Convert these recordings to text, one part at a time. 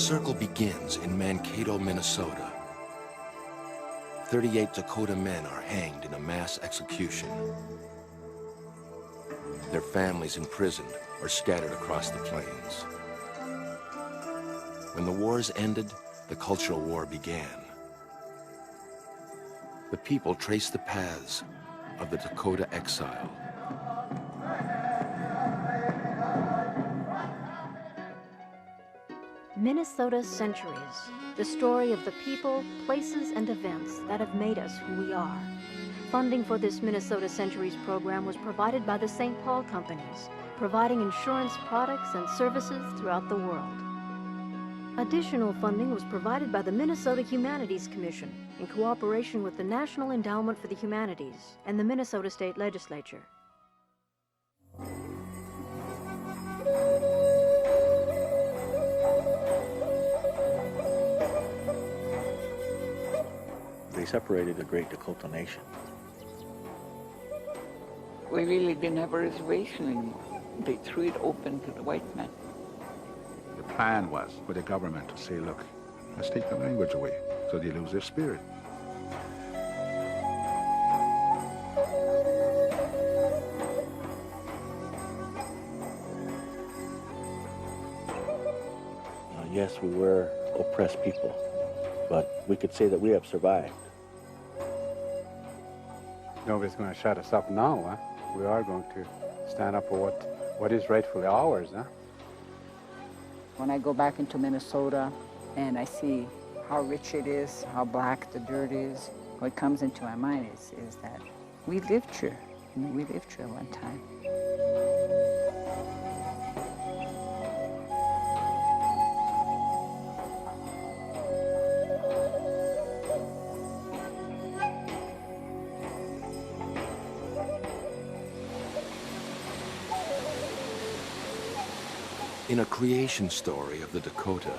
circle begins in Mankato, Minnesota. 38 Dakota men are hanged in a mass execution. Their families imprisoned or scattered across the plains. When the wars ended, the cultural war began. The people traced the paths of the Dakota Exile. Minnesota Centuries, the story of the people, places, and events that have made us who we are. Funding for this Minnesota Centuries program was provided by the St. Paul Companies, providing insurance products and services throughout the world. Additional funding was provided by the Minnesota Humanities Commission in cooperation with the National Endowment for the Humanities and the Minnesota State Legislature. They separated the great Dakota nation. We really didn't have a reservation anymore. They threw it open to the white man. The plan was for the government to say, look, let's take the language away so they lose their spirit. Yes, we were oppressed people, but we could say that we have survived. Nobody's going to shut us up now, huh? We are going to stand up for what is rightfully ours, huh? When I go back into Minnesota and I see how rich it is, how black the dirt is, what comes into my mind is that we lived here. I mean, we lived here one time. In a creation story of the Dakota,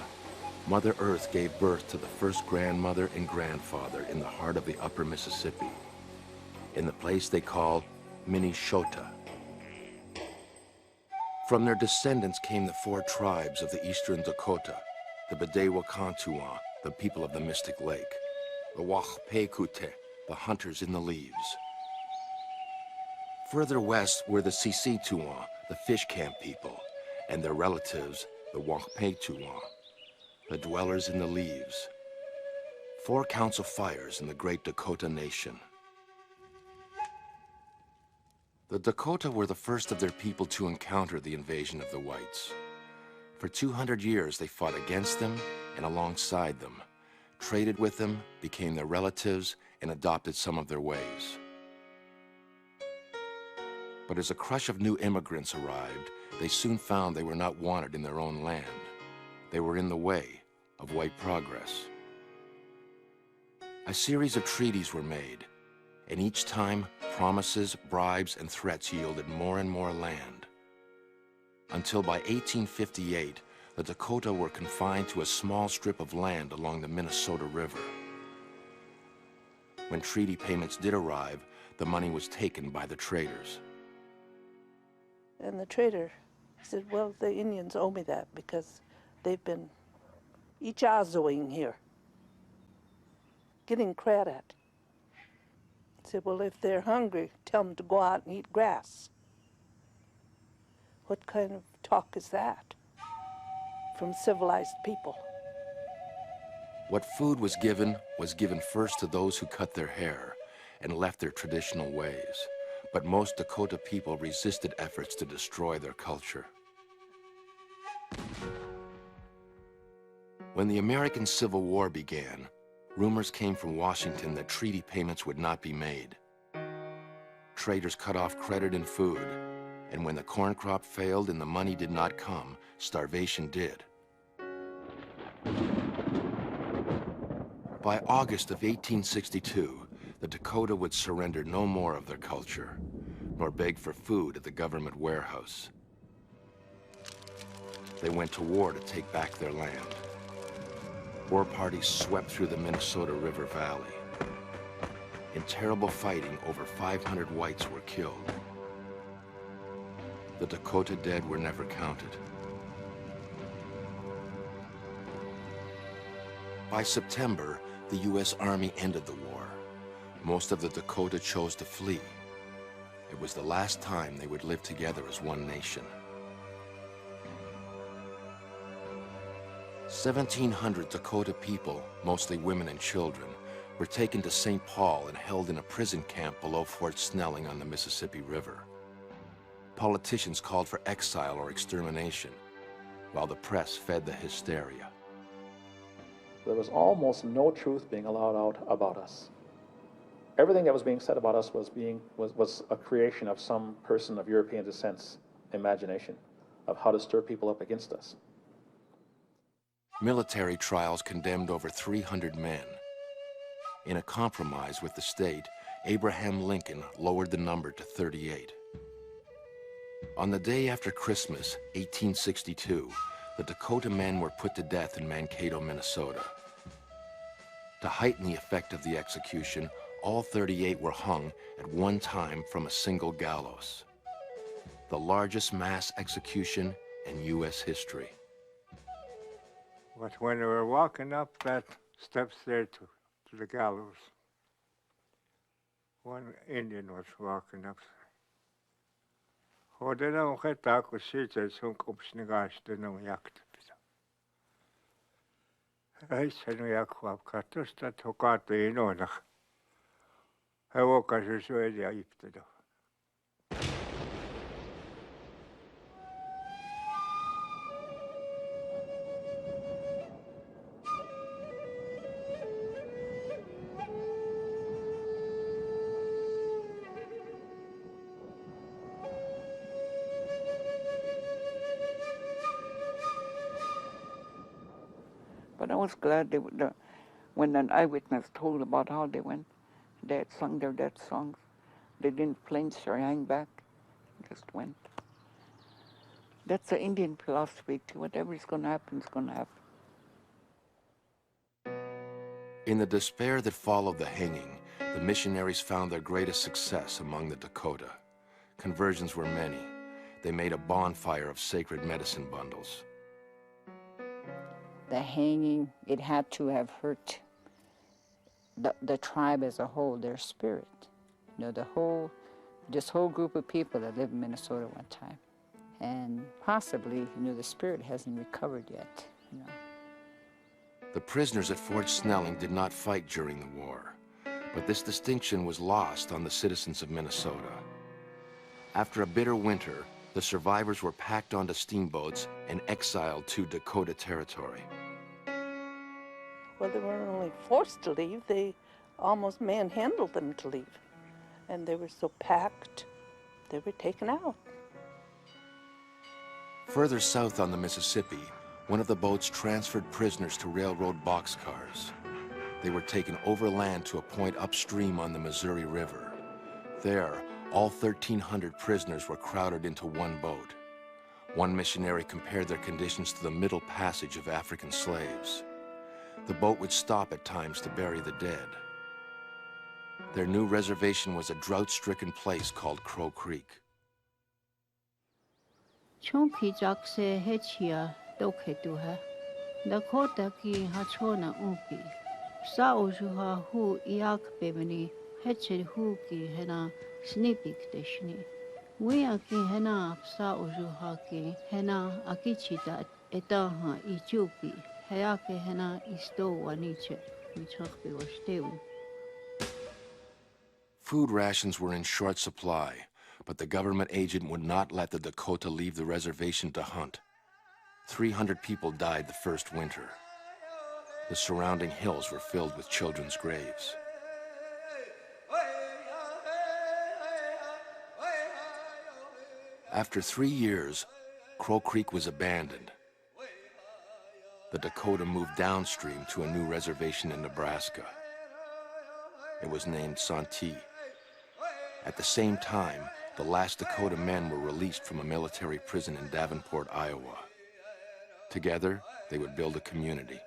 Mother Earth gave birth to the first grandmother and grandfather in the heart of the upper Mississippi, in the place they call Minnesota. From their descendants came the 4 tribes of the eastern Dakota, the Bedewa-Kantuwa, the people of the Mystic Lake, the Wahpekute, the hunters in the leaves. Further west were the Sisituwa, the fish camp people, and their relatives, the Wahpetuwa, the dwellers in the leaves. 4 counts of fires in the great Dakota nation. The Dakota were the first of their people to encounter the invasion of the whites. For 200 years, they fought against them and alongside them, traded with them, became their relatives, and adopted some of their ways. But as a crush of new immigrants arrived, they soon found they were not wanted in their own land. They were in the way of white progress. A series of treaties were made, and each time promises, bribes, and threats yielded more and more land. Until by 1858, the Dakota were confined to a small strip of land along the Minnesota River. When treaty payments did arrive, the money was taken by the traders. And the trader said, well, the Indians owe me that because they've been ichazoing here, getting credit. He said, well, if they're hungry, tell them to go out and eat grass. What kind of talk is that from civilized people? What food was given first to those who cut their hair and left their traditional ways. But most Dakota people resisted efforts to destroy their culture. When the American Civil War began, rumors came from Washington that treaty payments would not be made. Traders cut off credit in food, and when the corn crop failed and the money did not come, starvation did. By August of 1862, the Dakota would surrender no more of their culture, nor beg for food at the government warehouse. They went to war to take back their land. War parties swept through the Minnesota River Valley. In terrible fighting, over 500 whites were killed. The Dakota dead were never counted. By September, the U.S. Army ended the war. Most of the Dakota chose to flee. It was the last time they would live together as one nation. 1,700 Dakota people, mostly women and children, were taken to St. Paul and held in a prison camp below Fort Snelling on the Mississippi River. Politicians called for exile or extermination, while the press fed the hysteria. There was almost no truth being allowed out about us. Everything that was being said about us was a creation of some person of European descent's imagination of how to stir people up against us. Military trials condemned over 300 men. In a compromise with the state, Abraham Lincoln lowered the number to 38. On the day after Christmas, 1862, the Dakota men were put to death in Mankato, Minnesota. To heighten the effect of the execution, all 38 were hung at one time from a single gallows. The largest mass execution in U.S. history. But when we were walking up that steps there to the gallows, one Indian was walking up. Hodena uketa kusita sunk upsnigash de no yakt. I said no yakwap katus that hokata inonach. I woke as a swede iftedo. But I was glad when an eyewitness told about how they went, they had sung their death songs. They didn't flinch or hang back, just went. That's the Indian philosophy too. Whatever is going to happen is going to happen. In the despair that followed the hanging, the missionaries found their greatest success among the Dakota. Conversions were many. They made a bonfire of sacred medicine bundles. The hanging, it had to have hurt the tribe as a whole, their spirit. You know, this whole group of people that lived in Minnesota one time. And possibly, you know, the spirit hasn't recovered yet, you know. The prisoners at Fort Snelling did not fight during the war, but this distinction was lost on the citizens of Minnesota. After a bitter winter, the survivors were packed onto steamboats and exiled to Dakota Territory. Well, they weren't only forced to leave, they almost manhandled them to leave. And they were so packed, they were taken out. Further south on the Mississippi, one of the boats transferred prisoners to railroad boxcars. They were taken overland to a point upstream on the Missouri River. There, all 1,300 prisoners were crowded into one boat. One missionary compared their conditions to the Middle Passage of African slaves. The boat would stop at times to bury the dead. Their new reservation was a drought-stricken place called Crow Creek. Chonki jakse hechia doketuha. Dakota ki hachona umpi. Sa ojuha hu iak bebeni heched hu ki hena snipik deshni. Wea ki hena sa ojuha ki hena akichita etaha ichupi. Heake hena isto waniche. Michakbi washtewu. Food rations were in short supply, but the government agent would not let the Dakota leave the reservation to hunt. 300 people died the first winter. The surrounding hills were filled with children's graves. After 3 years, Crow Creek was abandoned. The Dakota moved downstream to a new reservation in Nebraska. It was named Santee. At the same time, the last Dakota men were released from a military prison in Davenport, Iowa. Together, they would build a community.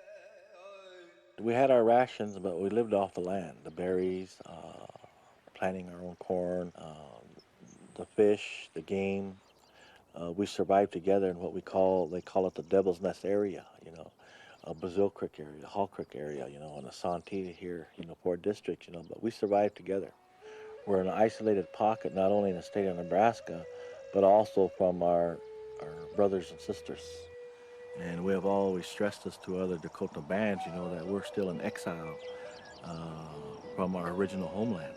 We had our rations, but we lived off the land, the berries, planting our own corn, the fish, the game. We survived together in what they call it the Devil's Nest area, you know. Brazil Creek area, Hall Creek area, and the Santee here, Port District, but we survived together. We're in an isolated pocket, not only in the state of Nebraska, but also from our brothers and sisters. And we have always stressed this to other Dakota bands, that we're still in exile from our original homeland.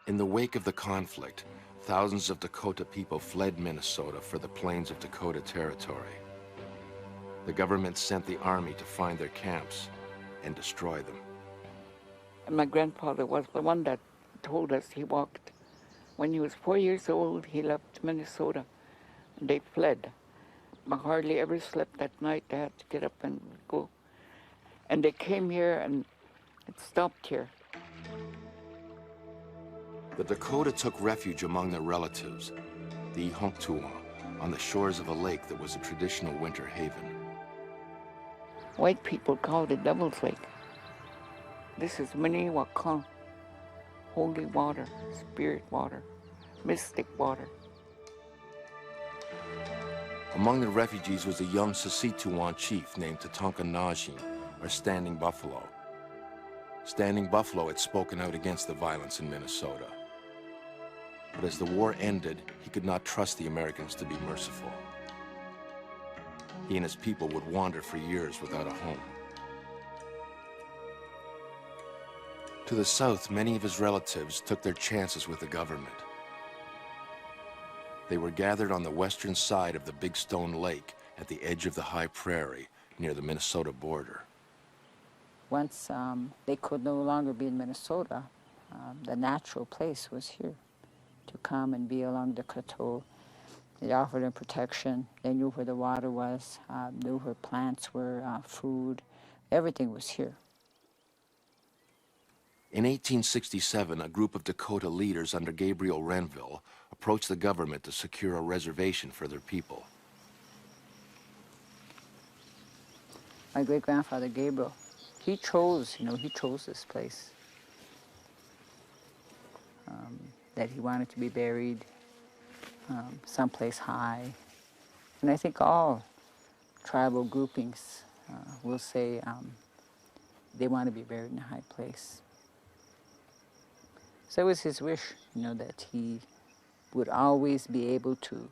In the wake of the conflict, thousands of Dakota people fled Minnesota for the plains of Dakota Territory. The government sent the army to find their camps and destroy them. And my grandfather was the one that told us he walked. When he was 4 years old, he left Minnesota. They fled. But hardly ever slept that night. They had to get up and go. And they came here and it stopped here. The Dakota took refuge among their relatives, the Ihonktuwa, on the shores of a lake that was a traditional winter haven. White people called it Devil's Lake. This is Minnewakan, holy water, spirit water, mystic water. Among the refugees was a young Sissetuan chief named Tatanka Najin, or Standing Buffalo. Standing Buffalo had spoken out against the violence in Minnesota. But as the war ended, he could not trust the Americans to be merciful. He and his people would wander for years without a home. To the south, many of his relatives took their chances with the government. They were gathered on the western side of the Big Stone Lake at the edge of the high prairie near the Minnesota border. Once they could no longer be in Minnesota, the natural place was here to come and be along the plateau. They offered them protection. They knew where the water was, knew where plants were, food. Everything was here. In 1867, a group of Dakota leaders under Gabriel Renville approached the government to secure a reservation for their people. My great-grandfather Gabriel, he chose this place. That he wanted to be buried someplace high. And I think all tribal groupings will say they want to be buried in a high place. So it was his wish, that he would always be able to,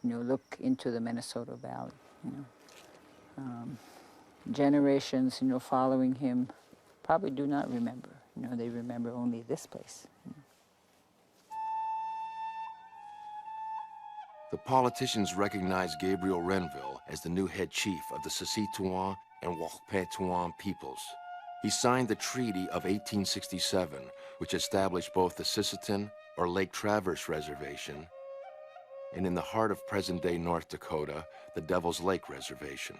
look into the Minnesota Valley. Generations, following him probably do not remember. They remember only this place. The politicians recognized Gabriel Renville as the new head chief of the Sissetuan and Wahpetuan peoples. He signed the Treaty of 1867, which established both the Sisseton, or Lake Traverse Reservation, and in the heart of present-day North Dakota, the Devil's Lake Reservation.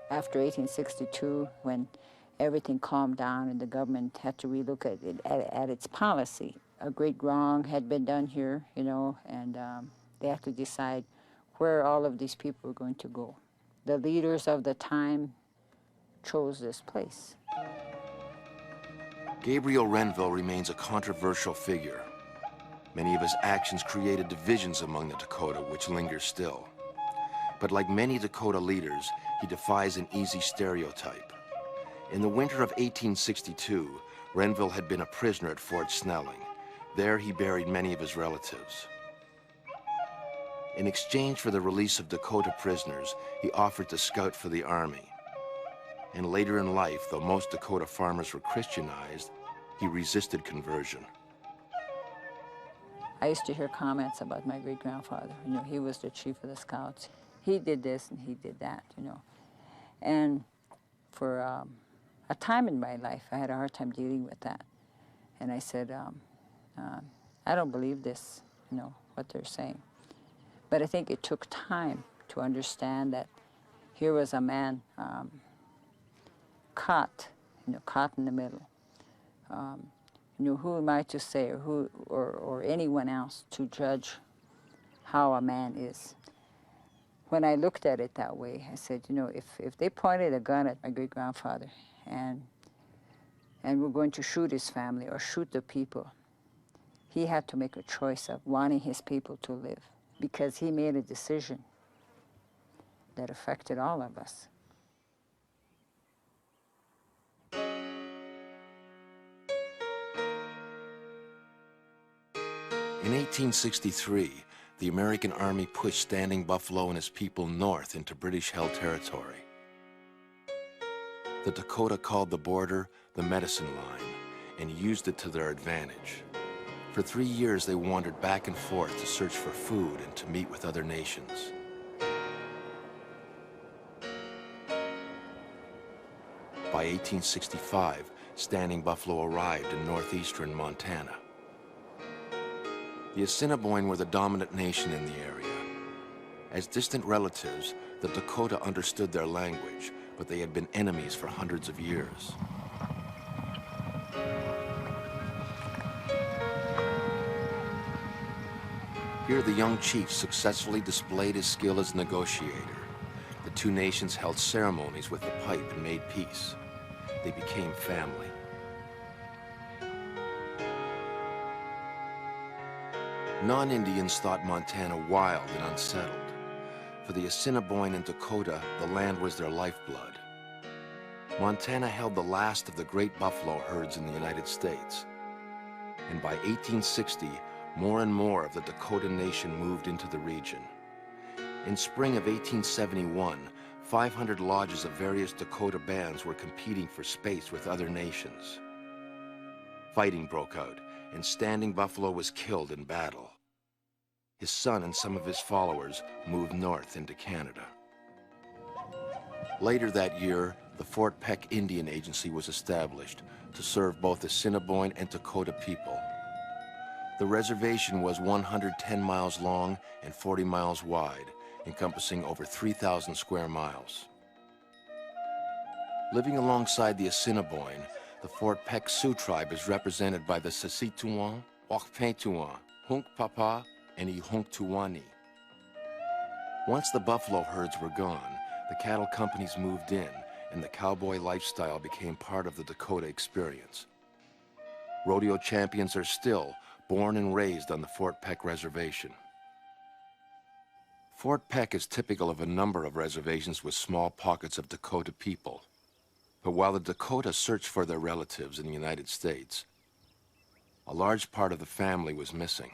After 1862, when everything calmed down and the government had to relook at its policy, a great wrong had been done here, and they had to decide where all of these people were going to go. The leaders of the time chose this place. Gabriel Renville remains a controversial figure. Many of his actions created divisions among the Dakota, which linger still. But like many Dakota leaders, he defies an easy stereotype. In the winter of 1862, Renville had been a prisoner at Fort Snelling. There he buried many of his relatives. In exchange for the release of Dakota prisoners, he offered to scout for the army. And later in life, though most Dakota farmers were Christianized, he resisted conversion. I used to hear comments about my great-grandfather. He was the chief of the scouts. He did this and he did that, And for a time in my life, I had a hard time dealing with that. And I said, I don't believe this, what they're saying. But I think it took time to understand that here was a man caught in the middle. Who am I to say, or anyone else to judge how a man is? when I looked at it that way, I said, you know, if they pointed a gun at my great-grandfather and were going to shoot his family or shoot the people, he had to make a choice of wanting his people to live, because he made a decision that affected all of us. In 1863, the American Army pushed Standing Buffalo and his people north into British-held territory. The Dakota called the border the Medicine Line and used it to their advantage. For 3 years, they wandered back and forth to search for food and to meet with other nations. By 1865, Standing Buffalo arrived in northeastern Montana. The Assiniboine were the dominant nation in the area. As distant relatives, the Dakota understood their language, but they had been enemies for hundreds of years. Here, the young chief successfully displayed his skill as negotiator. The two nations held ceremonies with the pipe and made peace. They became family. Non-Indians thought Montana wild and unsettled. For the Assiniboine and Dakota, the land was their lifeblood. Montana held the last of the great buffalo herds in the United States. And by 1860, more and more of the Dakota Nation moved into the region. In spring of 1871, 500 lodges of various Dakota bands were competing for space with other nations. Fighting broke out, and Standing Buffalo was killed in battle. His son and some of his followers moved north into Canada. Later that year, the Fort Peck Indian Agency was established to serve both the Assiniboine and Dakota people. The reservation was 110 miles long and 40 miles wide, encompassing over 3,000 square miles. Living alongside the Assiniboine, the Fort Peck Sioux tribe is represented by the Sasituan, Wakpetuan, Hunkpapa, and Ihunktuwani. Once the buffalo herds were gone, the cattle companies moved in, and the cowboy lifestyle became part of the Dakota experience. Rodeo champions are still born and raised on the Fort Peck Reservation. Fort Peck is typical of a number of reservations with small pockets of Dakota people. But while the Dakota searched for their relatives in the United States, a large part of the family was missing.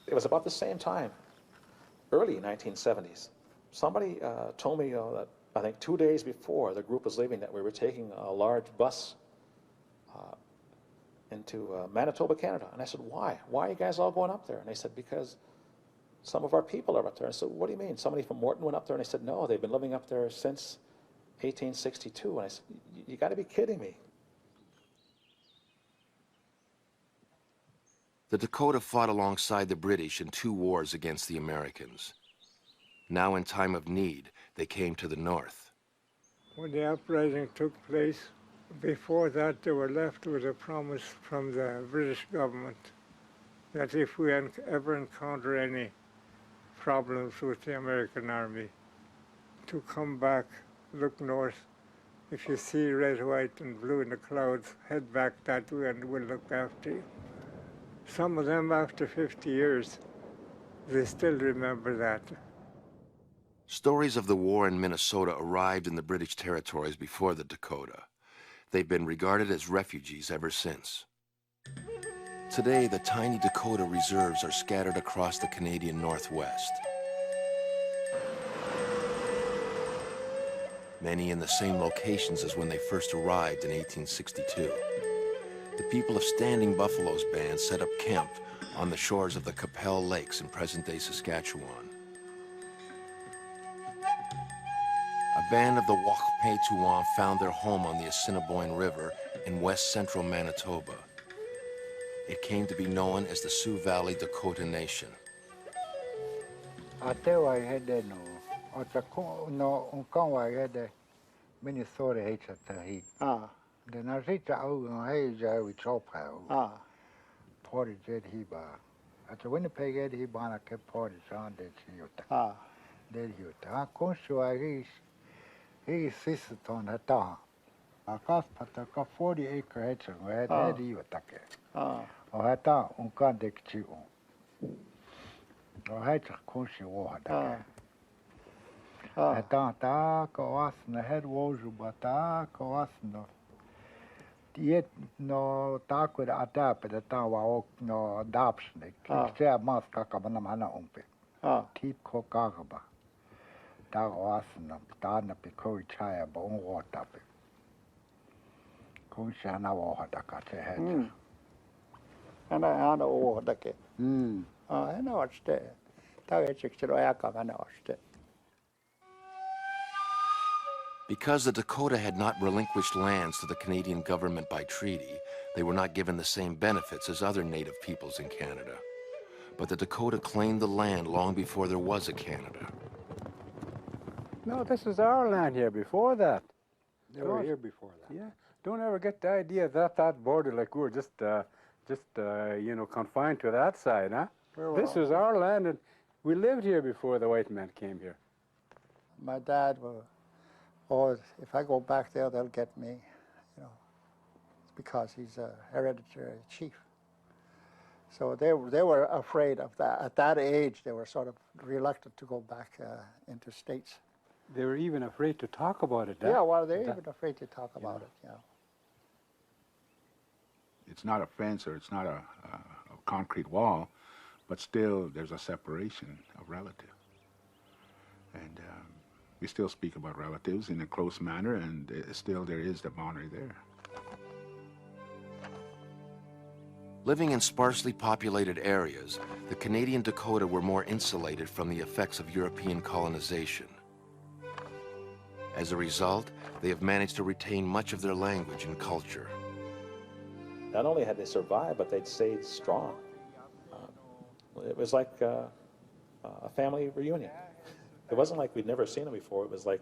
It was about the same time, early 1970s. Somebody told me that I think 2 days before the group was leaving that we were taking a large bus into Manitoba, Canada. And I said, why? Why are you guys all going up there? And they said, because some of our people are up there. I said, what do you mean? Somebody from Morton went up there? And they said, no, they've been living up there since 1862. And I said, you got to be kidding me. The Dakota fought alongside the British in 2 wars against the Americans. Now, in time of need, they came to the north. When the uprising took place, before that they were left with a promise from the British government that if we ever encounter any problems with the American Army, to come back, look north. If you see red, white, and blue in the clouds, head back that way and we'll look after you. Some of them, after 50 years, they still remember that. Stories of the war in Minnesota arrived in the British territories before the Dakota. They've been regarded as refugees ever since. Today, the tiny Dakota reserves are scattered across the Canadian Northwest. Many in the same locations as when they first arrived in 1862. The people of Standing Buffalo's band set up camp on the shores of the Qu'Appelle Lakes in present-day Saskatchewan. A band of the Wakpetuan found their home on the Assiniboine River in west-central Manitoba. It came to be known as the Sioux Valley Dakota Nation. There you go. Conshua, he sister on a town. A cost pataka 40-acre hedge where there you take. Or hata unkandik chiu. Or hedge conshi water. Hata ta coas na head walls bata coas no. Yet no talk with a tap at the town walk no adoption. It's mask kakabana umpe. Teep kokagaba. Ta was no tana picori chaya bone water. Kunshana water the head. And I know what the kid. I know what's there. Because the Dakota had not relinquished lands to the Canadian government by treaty, they were not given the same benefits as other Native peoples in Canada. But the Dakota claimed the land long before there was a Canada. No, this is our land here before that. They were here before that. Yeah. Don't ever get the idea that border like we were just you know, confined to that side, huh? This is our land, and we lived here before the white man came here. My dad will always, if I go back there, they'll get me, you know. It's because he's a hereditary chief. So they were afraid of that. At that age, they were sort of reluctant to go back into states. They were even afraid to talk about it. Yeah, well, they're even afraid to talk about it, you know. It's not a fence or it's not a concrete wall, but still there's a separation of relative. And we still speak about relatives in a close manner, and still there is the boundary there. Living in sparsely populated areas, the Canadian Dakota were more insulated from the effects of European colonization. As a result, they have managed to retain much of their language and culture. Not only had they survived, but they'd stayed strong. It was like a family reunion. It wasn't like we'd never seen them before. It was like,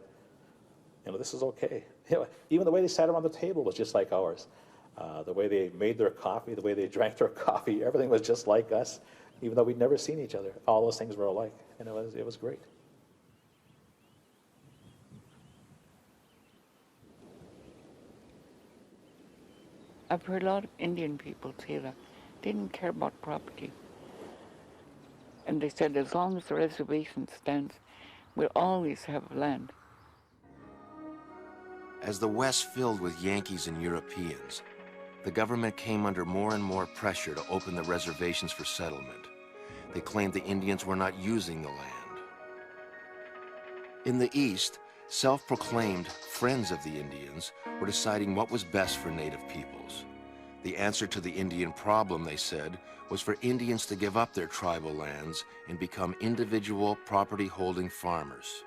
you know, this is okay. You know, even the way they sat around the table was just like ours. The way they made their coffee, the way they drank their coffee, everything was just like us, even though we'd never seen each other. All those things were alike, and it was great. I've heard a lot of Indian people say that they didn't care about property. And they said as long as the reservation stands, we'll always have land. As the West filled with Yankees and Europeans, the government came under more and more pressure to open the reservations for settlement. They claimed the Indians were not using the land. In the East, self-proclaimed friends of the Indians were deciding what was best for Native peoples. The answer to the Indian problem, they said, was for Indians to give up their tribal lands and become individual property-holding farmers.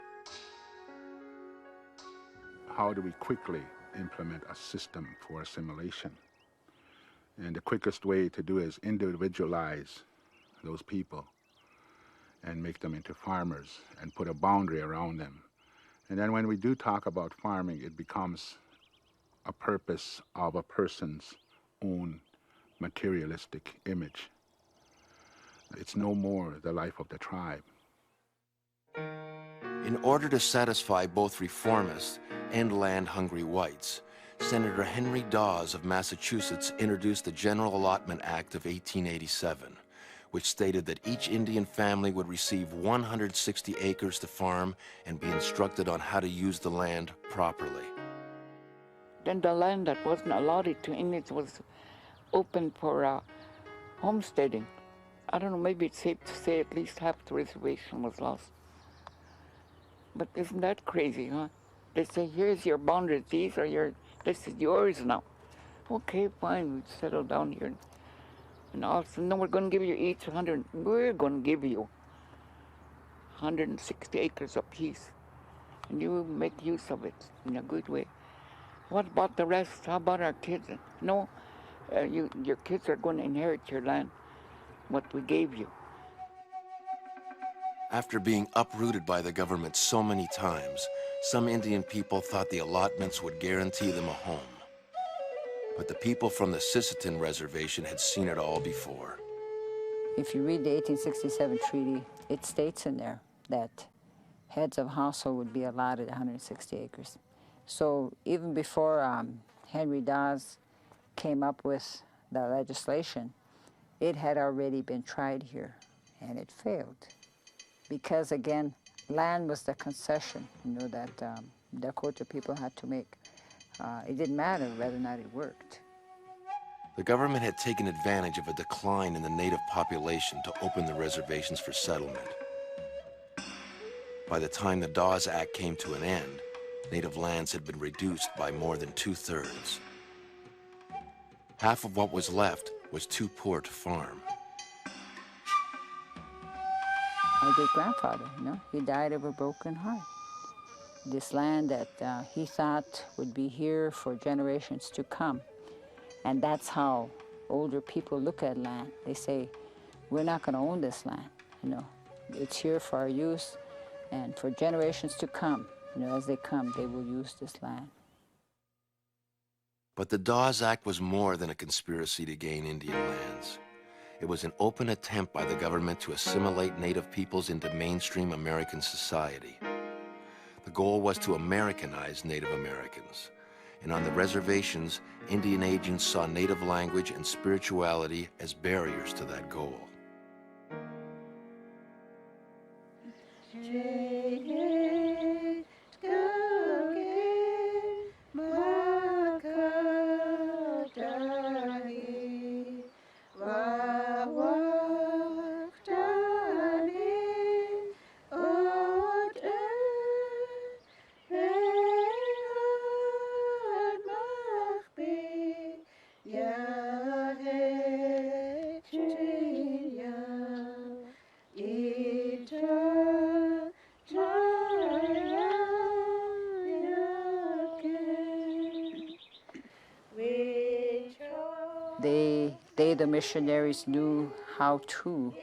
How do we quickly implement a system for assimilation? And the quickest way to do is individualize those people and make them into farmers and put a boundary around them. And then when we do talk about farming, it becomes a purpose of a person's own materialistic image. It's no more the life of the tribe. In order to satisfy both reformists and land-hungry whites, Senator Henry Dawes of Massachusetts introduced the General Allotment Act of 1887, which stated that each Indian family would receive 160 acres to farm and be instructed on how to use the land properly. Then the land that wasn't allotted to Indians was open for homesteading. I don't know, maybe it's safe to say at least half the reservation was lost. But isn't that crazy, huh? They say, here's your boundaries, this is yours now. Okay, fine, we settle down here. And all of a sudden, no, we're going to give you each 100, we're going to give you 160 acres apiece. And you make use of it in a good way. What about the rest? How about our kids? No, your kids are going to inherit your land, what we gave you. After being uprooted by the government so many times, some Indian people thought the allotments would guarantee them a home. But the people from the Sisseton Reservation had seen it all before. If you read the 1867 treaty, it states in there that heads of household would be allotted 160 acres. So even before Henry Dawes came up with the legislation, it had already been tried here, and it failed. Because again, land was the concession, that Dakota people had to make. It didn't matter whether or not it worked. The government had taken advantage of a decline in the native population to open the reservations for settlement. By the time the Dawes Act came to an end, native lands had been reduced by more than 2/3. Half of what was left was too poor to farm. My great-grandfather, he died of a broken heart. This land that he thought would be here for generations to come. And that's how older people look at land. They say, we're not going to own this land. It's here for our use and for generations to come. As they come, they will use this land. But the Dawes Act was more than a conspiracy to gain Indian lands. It was an open attempt by the government to assimilate native peoples into mainstream American society. The goal was to Americanize Native Americans. And on the reservations, Indian agents saw native language and spirituality as barriers to that goal. The missionaries knew how to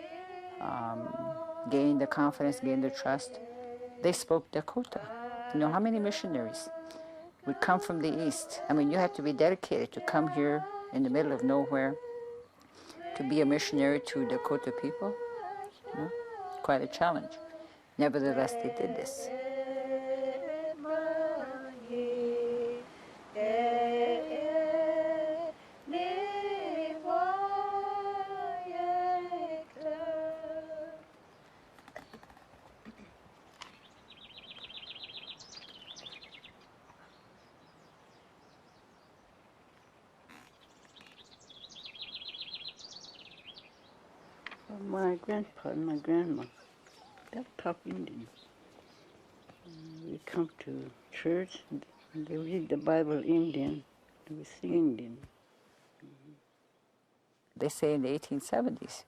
gain the confidence, gain the trust. They spoke Dakota. How many missionaries would come from the east? I mean, you had to be dedicated to come here in the middle of nowhere to be a missionary to Dakota people. Quite a challenge. Nevertheless, they did this. My grandpa and my grandma, they're tough Indians. We come to church, and they read the Bible Indian, and we sing Indian. They say in the 1870s,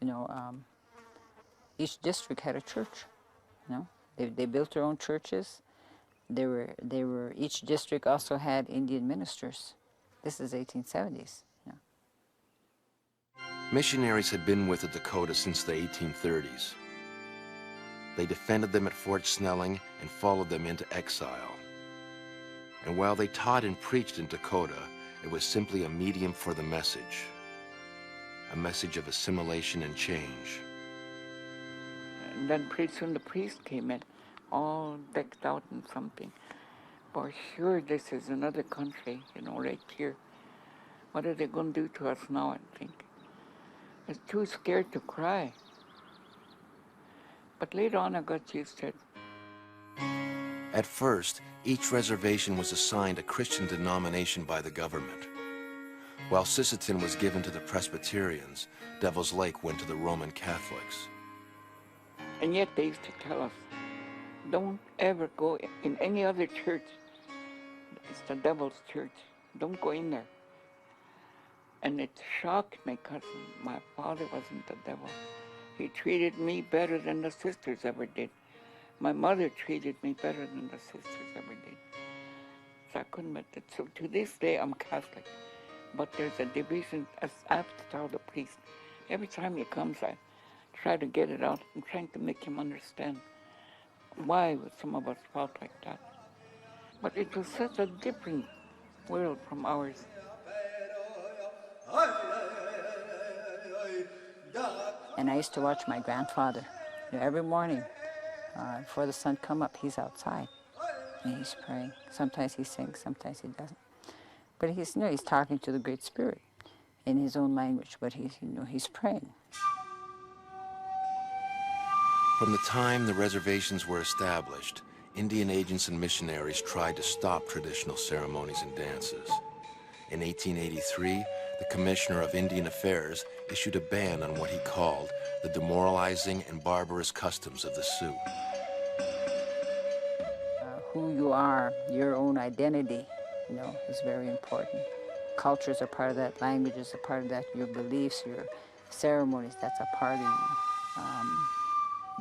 each district had a church. They built their own churches. Each district also had Indian ministers. This is 1870s. Missionaries had been with the Dakota since the 1830s. They defended them at Fort Snelling and followed them into exile. And while they taught and preached in Dakota, it was simply a medium for the message. A message of assimilation and change. And then pretty soon the priest came in, all decked out in something. For sure, this is another country, right here. What are they going to do to us now, I think? I was too scared to cry. But later on, I got used to it. At first, each reservation was assigned a Christian denomination by the government. While Sisseton was given to the Presbyterians, Devil's Lake went to the Roman Catholics. And yet they used to tell us, don't ever go in any other church. It's the devil's church. Don't go in there. And it shocked me because my father wasn't the devil. He treated me better than the sisters ever did. My mother treated me better than the sisters ever did. So I couldn't admit it. So to this day, I'm Catholic. But there's a division, as I have to tell the priest. Every time he comes, I try to get it out. I'm trying to make him understand why some of us felt like that. But it was such a different world from ours. And I used to watch my grandfather. Every morning, before the sun come up, he's outside and he's praying. Sometimes he sings, sometimes he doesn't. But he's, he's talking to the Great Spirit in his own language, but he's praying. From the time the reservations were established, Indian agents and missionaries tried to stop traditional ceremonies and dances. In 1883, the Commissioner of Indian Affairs issued a ban on what he called the demoralizing and barbarous customs of the Sioux. Who you are, your own identity, is very important. Cultures are part of that, languages are part of that, your beliefs, your ceremonies, that's a part of you.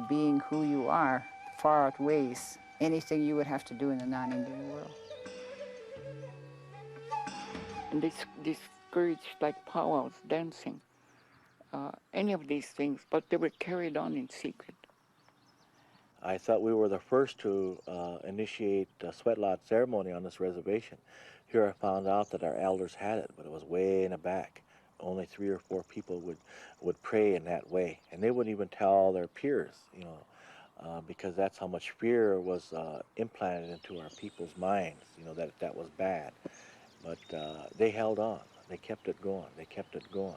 Being who you are far outweighs anything you would have to do in the non-Indian world. And they discouraged like powwows, dancing, any of these things, but they were carried on in secret. I thought we were the first to initiate a sweat lodge ceremony on this reservation. Here I found out that our elders had it, but it was way in the back. Only 3 or 4 people would pray in that way, and they wouldn't even tell their peers, because that's how much fear was implanted into our people's minds, that was bad. But they held on. They kept it going. They kept it going.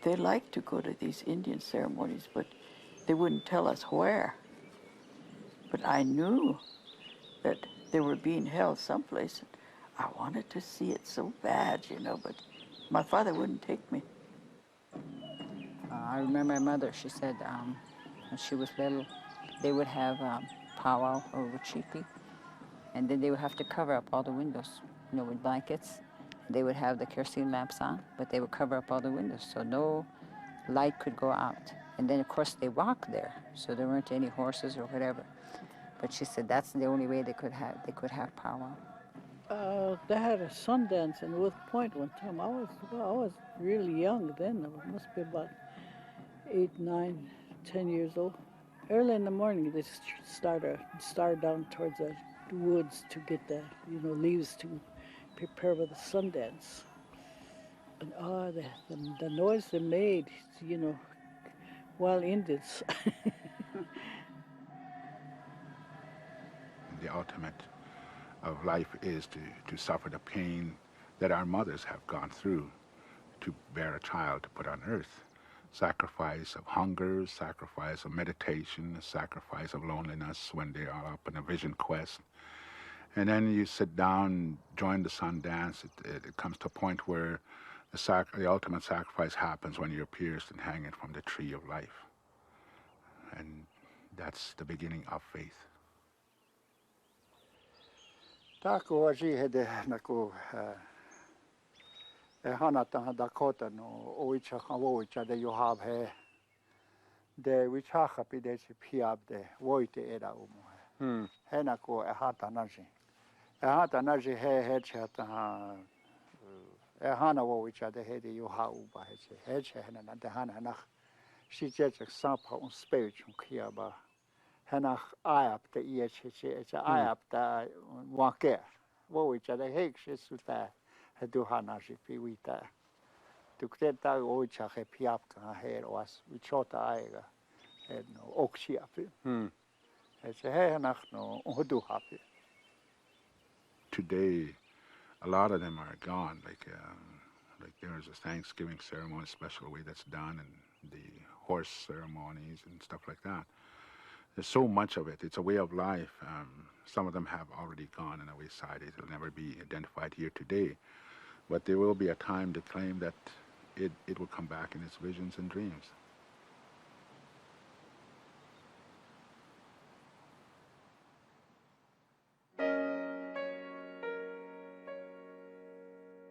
They liked to go to these Indian ceremonies, but they wouldn't tell us where. But I knew that they were being held someplace. I wanted to see it so bad, but my father wouldn't take me. I remember my mother, she said when she was little, they would have powwow over cheapie, and then they would have to cover up all the windows, with blankets. They would have the kerosene lamps on, but they would cover up all the windows so no light could go out. And then, of course, they walked there, so there weren't any horses or whatever. But she said that's the only way they could have powwow. They had a Sundance in Wolf Point one time. I was really young then. I must be about 8, 9, 10 years old. Early in the morning, they start down towards the woods to get the leaves to prepare for the Sundance. And the noise they made, wild Indians. The ultimate of life is to suffer the pain that our mothers have gone through to bear a child to put on earth. Sacrifice of hunger, sacrifice of meditation, sacrifice of loneliness when they are up in a vision quest. And then you sit down, join the Sundance. It comes to a point where the ultimate sacrifice happens when you're pierced and hanging from the tree of life. And that's the beginning of faith. Tako aji hede naku hanataha Dakota no oicha kawoicha de yohab he de wichaha pidechi piab de woite era umo he naku hata naji he chata hana woicha de he de yoha uba he hena na de hana nach she jechak sampa un spiritual kiaba henach ayap de it's ayap da wake wo which the hek suta do hanaji piwita to keta ocha he piap ka her was we chota aiga no okshia it's a henach no do happy. Today a lot of them are gone, like there's a Thanksgiving ceremony, special way that's done, and the horse ceremonies and stuff like that. There's so much of it. It's a way of life. Some of them have already gone in a wayside. It will never be identified here today. But there will be a time to claim that it will come back in its visions and dreams.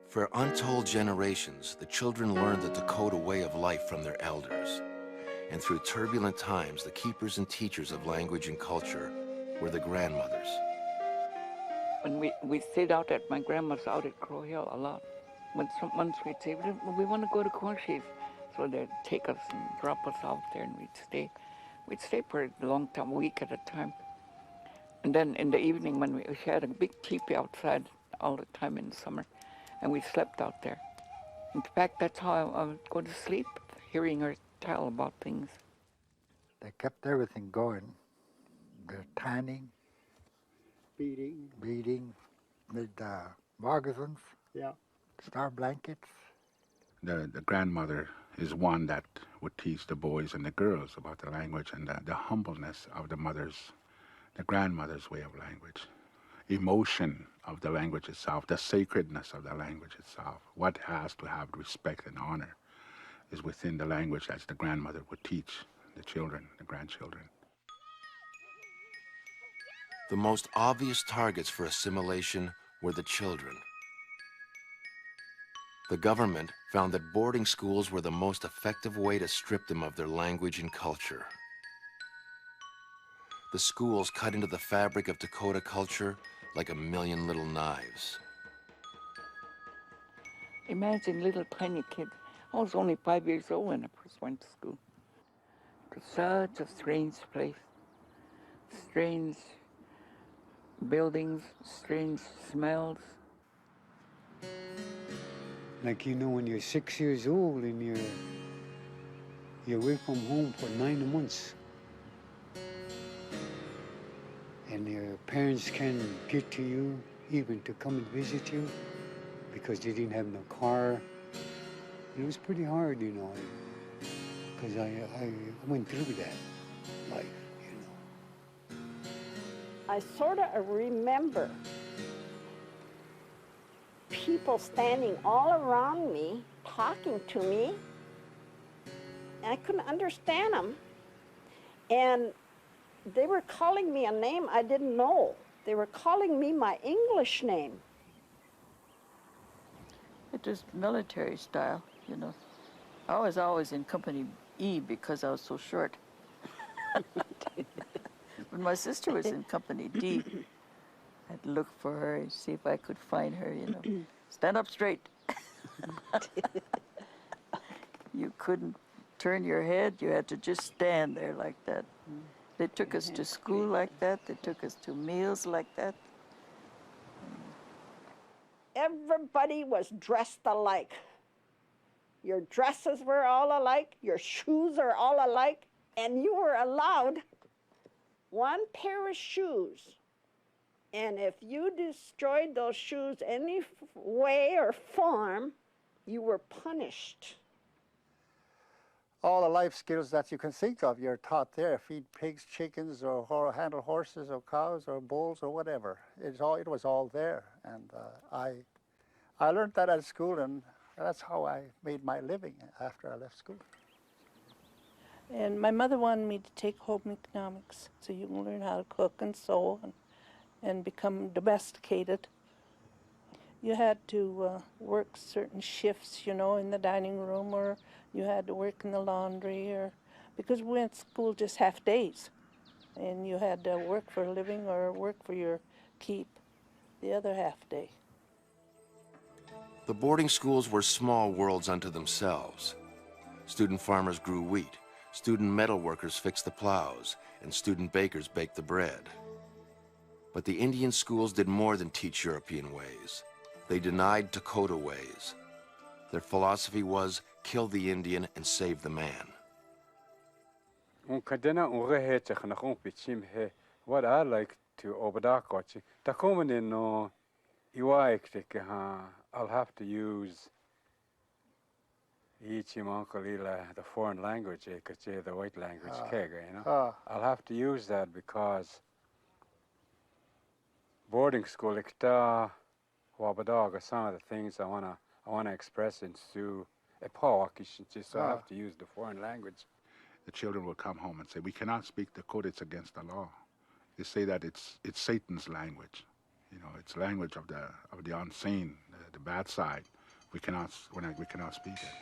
For untold generations, the children learned the Dakota way of life from their elders. And through turbulent times, the keepers and teachers of language and culture were the grandmothers. When we stayed out at my grandma's out at Crow Hill a lot. Once we'd say, we want to go to Corn Sheaf. So they'd take us and drop us out there, and we'd stay. We'd stay for a long time, a week at a time. And then in the evening, when we had a big teepee outside all the time in the summer, and we slept out there. In fact, that's how I would go to sleep, hearing her tell about things. They kept everything going. They're tanning, beating, with moccasins, star blankets. The grandmother is one that would teach the boys and the girls about the language and the humbleness of the grandmother's way of language, emotion of the language itself, the sacredness of the language itself. What has to have respect and honor is within the language as the grandmother would teach the children, the grandchildren. The most obvious targets for assimilation were the children. The government found that boarding schools were the most effective way to strip them of their language and culture. The schools cut into the fabric of Dakota culture like a million little knives. Imagine little tiny kids. I was only 5 years old when I first went to school. It was such a strange place. Strange buildings, strange smells. Like, you know, when you're 6 years old and you're away from home for 9 months, and your parents can't get to you even to come and visit you because they didn't have no car. It was pretty hard, you know, because I went through that life, you know. I sort of remember people standing all around me, talking to me, and I couldn't understand them. And they were calling me a name I didn't know. They were calling me my English name. It was military style, you know. I was always in Company E because I was so short. When my sister was in Company D, I'd look for her and see if I could find her, you know. Stand up straight. You couldn't turn your head. You had to just stand there like that. They took us to school like that. They took us to meals like that. Everybody was dressed alike. Your dresses were all alike. Your shoes are all alike. And you were allowed one pair of shoes. And if you destroyed those shoes any way or form, you were punished. All the life skills that you can think of, you're taught there. Feed pigs, chickens, or handle horses, or cows, or bulls, or whatever. It was all there. And I learned that at school, and that's how I made my living after I left school. And my mother wanted me to take home economics, so you can learn how to cook and sew and become domesticated. You had to work certain shifts, you know, in the dining room, or you had to work in the laundry, or because we went to school just half days, and you had to work for a living or work for your keep the other half day. The boarding schools were small worlds unto themselves. Student farmers grew wheat, student metal workers fixed the plows, and student bakers baked the bread. But the Indian schools did more than teach European ways. They denied Dakota ways. Their philosophy was, kill the Indian and save the man. What I like to obadakochi, takomani no iwaiktik I'll have to use the foreign language, the white language, you know. I'll have to use that because boarding school, some of the things I wanna express into a powakish, so I have to use the foreign language. The children will come home and say, we cannot speak Dakota, it's against the law. They say that it's Satan's language. You know, it's language of the unseen, the bad side. We cannot speak it.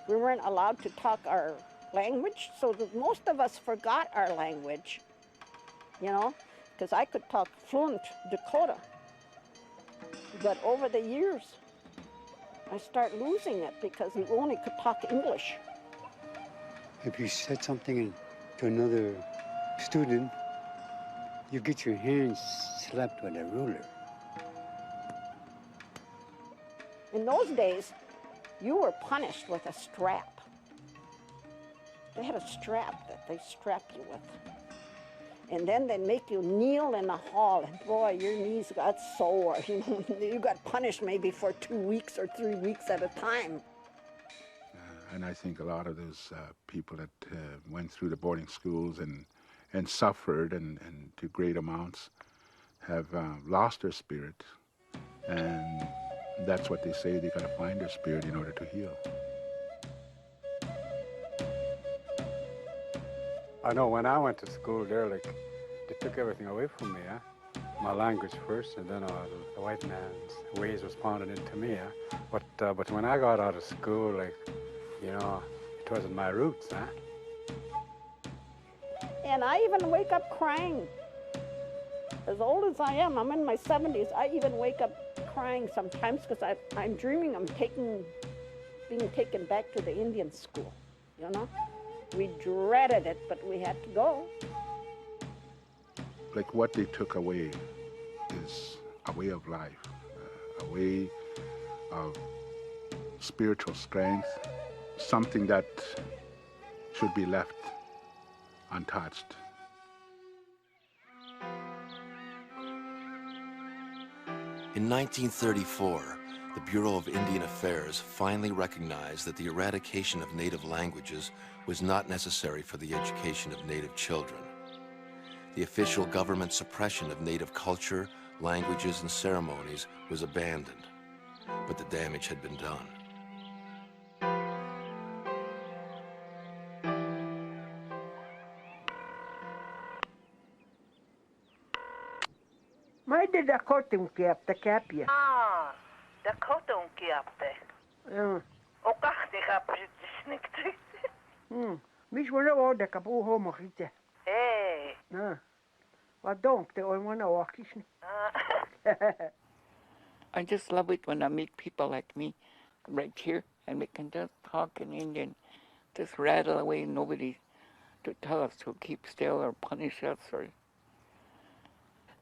We weren't allowed to talk our language, so that most of us forgot our language, you know, because I could talk fluent Dakota. But over the years, I start losing it because you only could talk English. If you said something to another student, you get your hands slapped with a ruler. In those days, you were punished with a strap. They had a strap that they strap you with. And then they'd make you kneel in the hall, and boy, your knees got sore. You got punished maybe for 2 weeks or 3 weeks at a time. And I think a lot of those people that went through the boarding schools and suffered and to great amounts have lost their spirit. And that's what they say, they got to find their spirit in order to heal. I know when I went to school there, like, they took everything away from me, my language first, and then the white man's ways was pounded into me, but when I got out of school, like, you know, it wasn't my roots, And I even wake up crying. As old as I am, I'm in my 70s, I even wake up crying sometimes because I'm dreaming I'm being taken back to the Indian school, you know? We dreaded it, but we had to go. Like what they took away is a way of life, a way of spiritual strength, something that should be left untouched. In 1934, the Bureau of Indian Affairs finally recognized that the eradication of native languages was not necessary for the education of native children. The official government suppression of native culture, languages, and ceremonies was abandoned, but the damage had been done. My did Dakota unkiapte käpjä. Dakota unkiapte. Okahte kaprisnikti. Mis wana oda kapu homo hite. Hey. Wat donkte on wana wakisni. I just love it when I meet people like me right here and we can just talk in Indian, just rattle away, nobody to tell us to keep still or punish us or.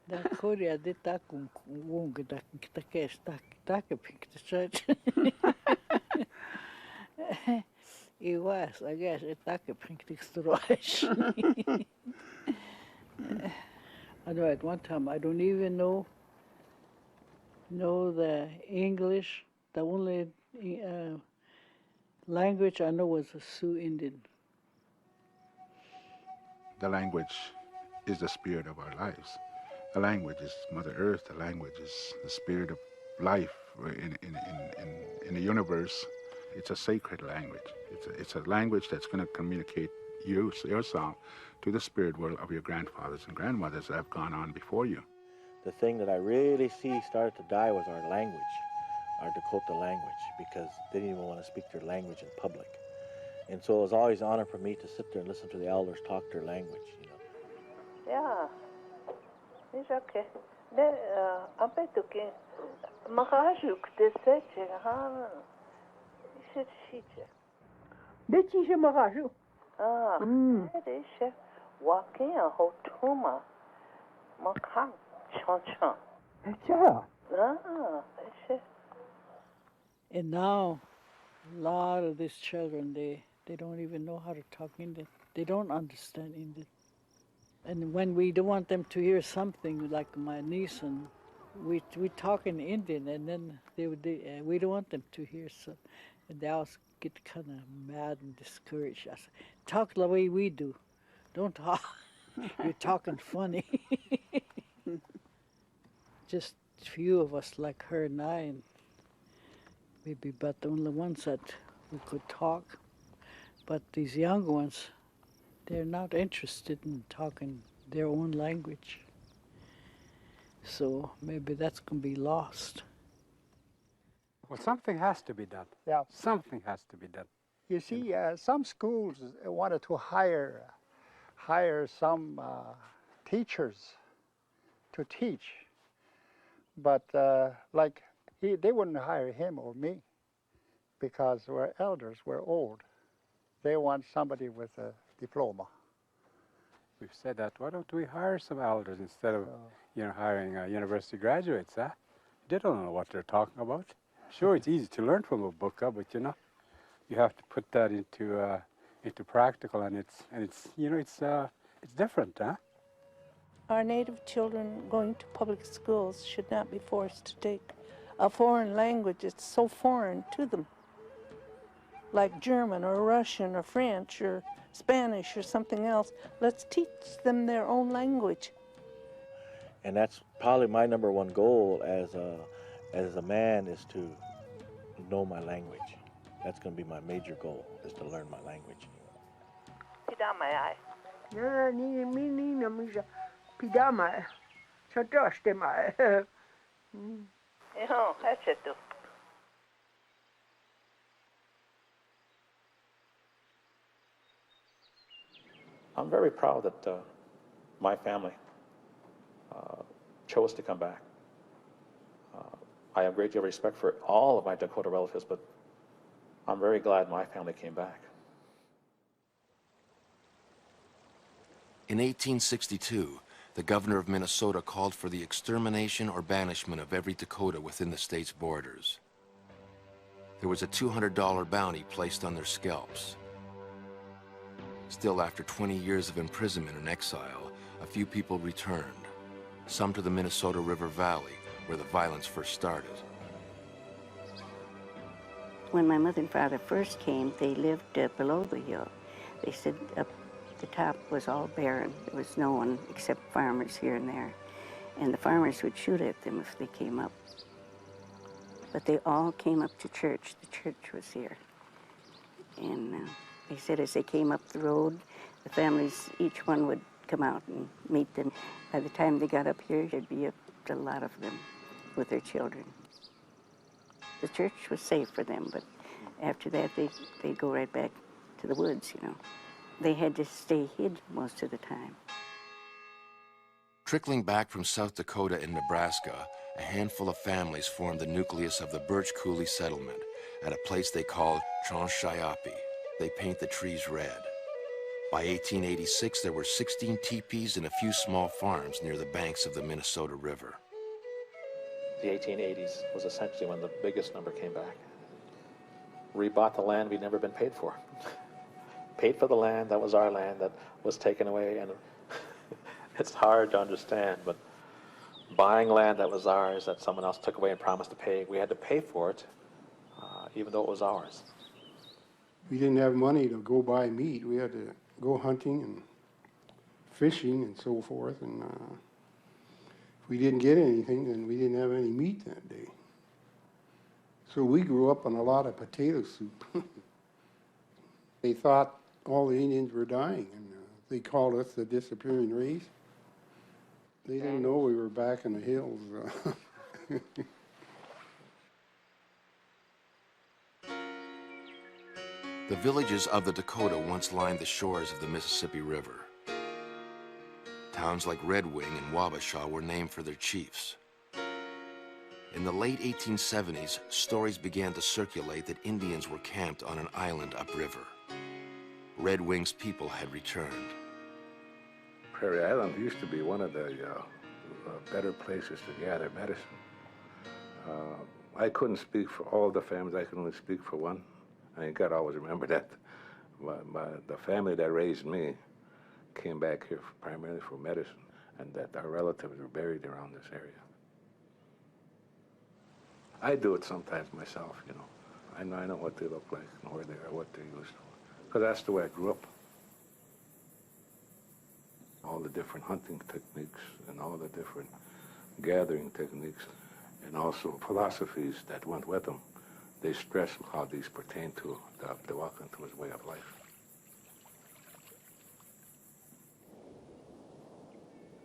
Dakota did that won't that the case that pick the church. It was, I guess, it that pick the storage. I know at one time I don't even know the English. The only language I know was the Sioux Indian. The language is the spirit of our lives. The language is Mother Earth. The language is the spirit of life in the universe. It's a sacred language. It's a language that's going to communicate yourself to the spirit world of your grandfathers and grandmothers that have gone on before you. The thing that I really see started to die was our language, our Dakota language, because they didn't even want to speak their language in public. And so it was always an honor for me to sit there and listen to the elders talk their language, you know. Yeah. It's okay. I bet you can. Mahajuk, they said, Dit is je magaju. It is walking a hotuma. Makang, chon. Yeah. It's And now, a lot of these children, they don't even know how to talk Indian. They don't understand Indian. And when we don't want them to hear something, like my niece, and we talk in Indian, and then we don't want them to hear so, and they always get kind of mad and discouraged. I say, talk the way we do. Don't talk. You're talking funny. Just few of us like her and I, and maybe about the only ones that we could talk. But these young ones, they're not interested in talking their own language. So maybe that's going to be lost. Well, something has to be done. Yeah. Something has to be done. You see, some schools wanted to hire some teachers to teach, but they wouldn't hire him or me because we're elders, we're old. They want somebody with a diploma. We've said that. Why don't we hire some elders instead of, hiring university graduates, huh? They don't know what they're talking about. Sure, it's easy to learn from a book, but you have to put that into into practical, and it's different, huh? Our native children going to public schools should not be forced to take a foreign language. It's so foreign to them, like German or Russian or French or Spanish or something else. Let's teach them their own language. And that's probably my number one goal as a man, is to know my language. That's going to be my major goal, is to learn my language. Pidamai. Ja, niin, missä pidamai. Se tostemai. Joo, hätsetty. I'm very proud that my family chose to come back. I have a great deal of respect for all of my Dakota relatives, but I'm very glad my family came back. In 1862, the governor of Minnesota called for the extermination or banishment of every Dakota within the state's borders. There was a $200 bounty placed on their scalps. Still, after 20 years of imprisonment and exile, a few people returned, some to the Minnesota River Valley, where the violence first started. When my mother and father first came, they lived below the hill. They said up the top was all barren. There was no one except farmers here and there. And the farmers would shoot at them if they came up. But they all came up to church. The church was here. And they said as they came up the road, the families, each one would come out and meet them. By the time they got up here, there'd be a lot of them with their children. The church was safe for them, but after that, they'd go right back to the woods, you know. They had to stay hid most of the time. Trickling back from South Dakota and Nebraska, a handful of families formed the nucleus of the Birch Coulee settlement at a place they called Transhayapi. They paint the trees red. By 1886, there were 16 teepees and a few small farms near the banks of the Minnesota River. The 1880s was essentially when the biggest number came back. We bought the land we'd never been paid for. Paid for the land that was our land that was taken away, and it's hard to understand, but buying land that was ours that someone else took away and promised to pay, we had to pay for it, even though it was ours. We didn't have money to go buy meat. We had to go hunting and fishing and so forth, and if we didn't get anything, then we didn't have any meat that day. So we grew up on a lot of potato soup. They thought all the Indians were dying, and they called us the disappearing race. They didn't know we were back in the hills. The villages of the Dakota once lined the shores of the Mississippi River. Towns like Red Wing and Wabasha were named for their chiefs. In the late 1870s, stories began to circulate that Indians were camped on an island upriver. Red Wing's people had returned. Prairie Island used to be one of the better places to gather medicine. I couldn't speak for all the families. I could only speak for one. I mean, God always remember that. The family that raised me came back here primarily for medicine, and that our relatives were buried around this area. I do it sometimes myself, you know. I know what they look like and where they are, what they used to. Because that's the way I grew up. All the different hunting techniques and all the different gathering techniques and also philosophies that went with them. They stress how these pertain to the Wakantua's way of life.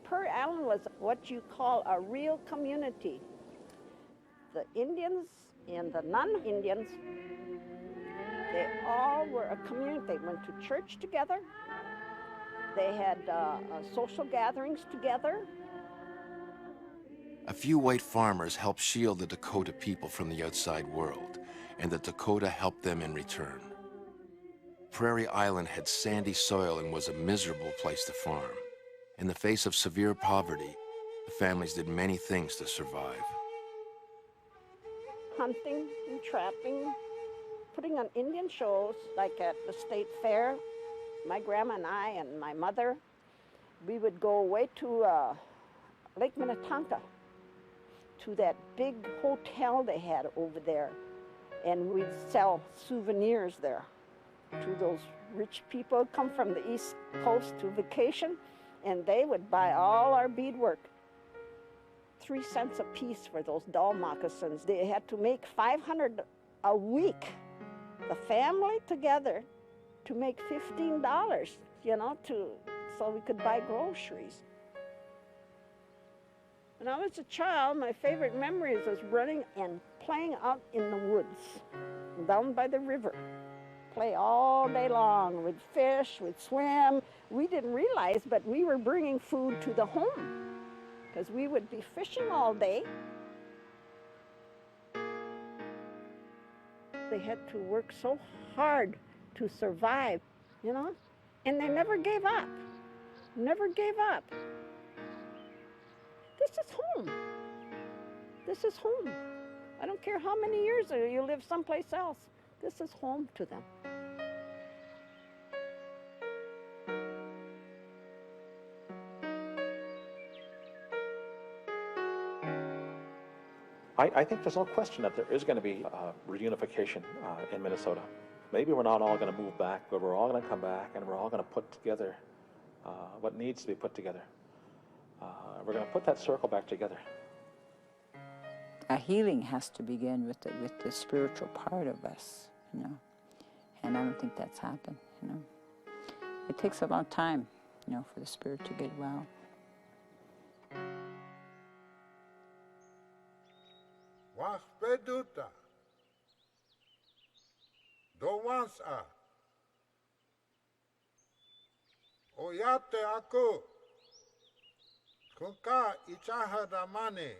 Prairie Island was what you call a real community. The Indians and the non-Indians, they all were a community. They went to church together. They had social gatherings together. A few white farmers helped shield the Dakota people from the outside world, and the Dakota helped them in return. Prairie Island had sandy soil and was a miserable place to farm. In the face of severe poverty, the families did many things to survive. Hunting and trapping, putting on Indian shows, like at the state fair. My grandma and I and my mother, we would go away to Lake Minnetonka, to that big hotel they had over there, and we'd sell souvenirs there to those rich people who come from the East Coast to vacation, and they would buy all our beadwork. 3 cents a piece for those doll moccasins. They had to make $500 a week, the family together, to make $15, you know, so we could buy groceries. When I was a child, my favorite memories was running and playing out in the woods, down by the river. Play all day long. We'd fish, we'd swim. We didn't realize, but we were bringing food to the home, because we would be fishing all day. They had to work so hard to survive, you know, and they never gave up, never gave up. This is home. This is home. I don't care how many years you live someplace else. This is home to them. I think there's no question that there is going to be reunification in Minnesota. Maybe we're not all going to move back, but we're all going to come back and we're all going to put together what needs to be put together. We're going to put that circle back together. A healing has to begin with the spiritual part of us, you know, and I don't think that's happened, you know. It takes a long time, you know, for the spirit to get well. Waspeduta. Do once a. Oyate aku. Kuka ichahadamane.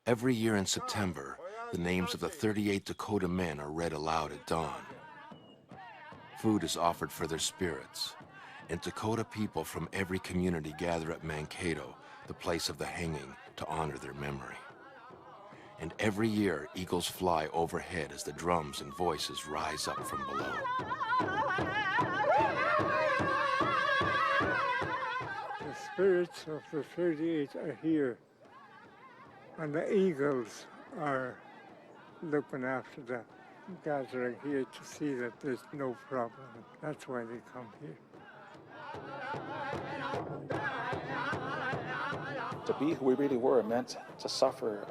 Every year in September, the names of the 38 Dakota men are read aloud at dawn. Food is offered for their spirits, and Dakota people from every community gather at Mankato, the place of the hanging, to honor their memory. And every year, eagles fly overhead as the drums and voices rise up from below. The spirits of the 38 are here, and the eagles are looking after the gathering here to see that there's no problem. That's why they come here. To be who we really were meant to suffer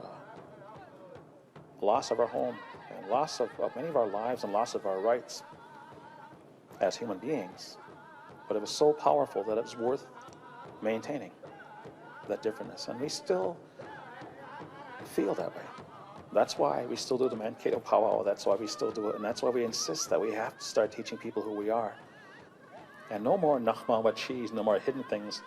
loss of our home and loss of many of our lives and loss of our rights as human beings. But it was so powerful that it was worth maintaining that differentness. And we still feel that way. That's why we still do the Mankato powwow. That's why we still do it. And that's why we insist that we have to start teaching people who we are. And no more nachma cheese, no more hidden things,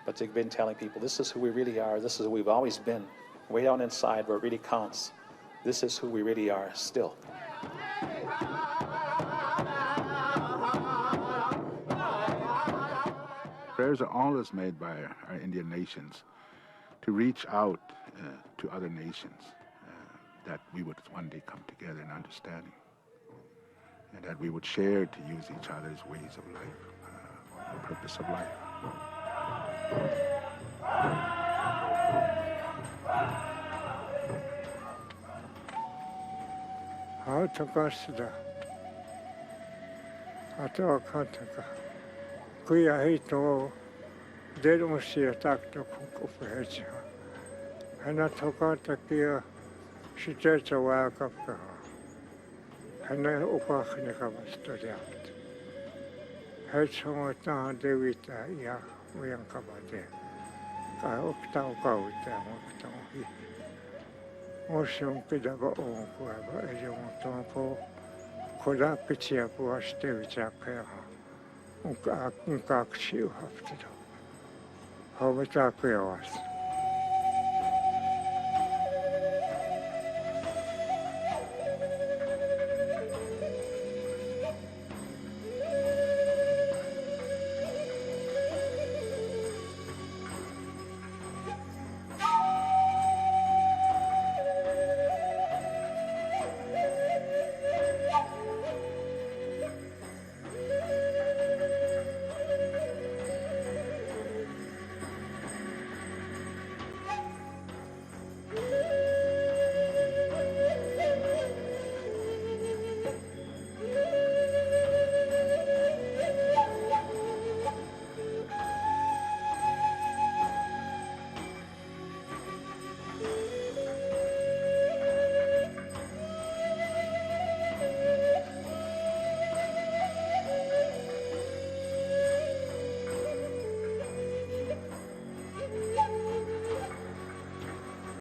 but to begin telling people this is who we really are. This is who we've always been. Way down inside where it really counts. This is who we really are still. Prayers are always made by our Indian nations to reach out to other nations, that we would one day come together in understanding, and that we would share to use each other's ways of life, the purpose of life. How to consider? Ato kantaka. Kuya hito dedon siya takto kukupecha. Hana tokata kia shitecha wakapka. Hana upachne kabastodiat. Hechomata devita ya uyankabade. Ka okta ukawita okta hi. Oshon pidaba on kuaba ejon tompo. Koda pichia puaste vichakaya. Unkakshi haftido. How much I pay us?